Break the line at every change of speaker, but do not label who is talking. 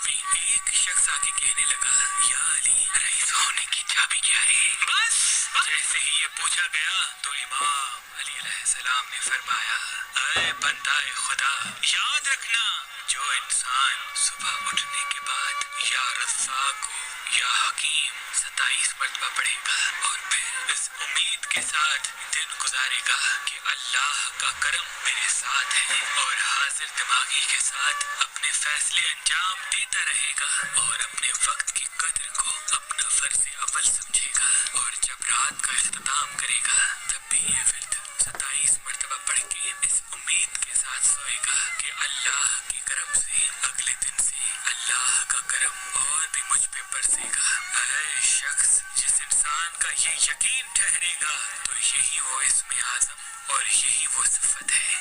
ایک شخص آ کے کہنے لگا یا علی رئیس ہونے کی چابی کیا ہے؟ بس جیسے ہی یہ پوچھا گیا تو امام علی علیہ السلام نے فرمایا اے بندہ خدا یاد رکھنا جو انسان صبح اٹھنے کے بعد یا رزاق کو یا حکیم 27 مرتبہ پڑھے گا اور پھر اس امید کے ساتھ دن گزارے گا کہ اللہ کا کرم میرے ساتھ ہے اور حاضر دماغی کے ساتھ اپنے فیصلے انجام دیتا رہے گا اور اپنے وقت کی قدر کو اپنا فرض اول سمجھے گا اور جب رات کا اختتام کرے گا تب بھی یہ ورد 27 مرتبہ پڑھ کے اس امید کے ساتھ سوئے گا کہ اللہ کے کرم سے اگلے دن سے اللہ کا کرم اور بھی مجھ پہ برسے گا۔ اے شخص جس انسان کا یہ یقین ٹھہرے گا تو یہی وہ اسم اعظم اور یہی وہ صفت ہے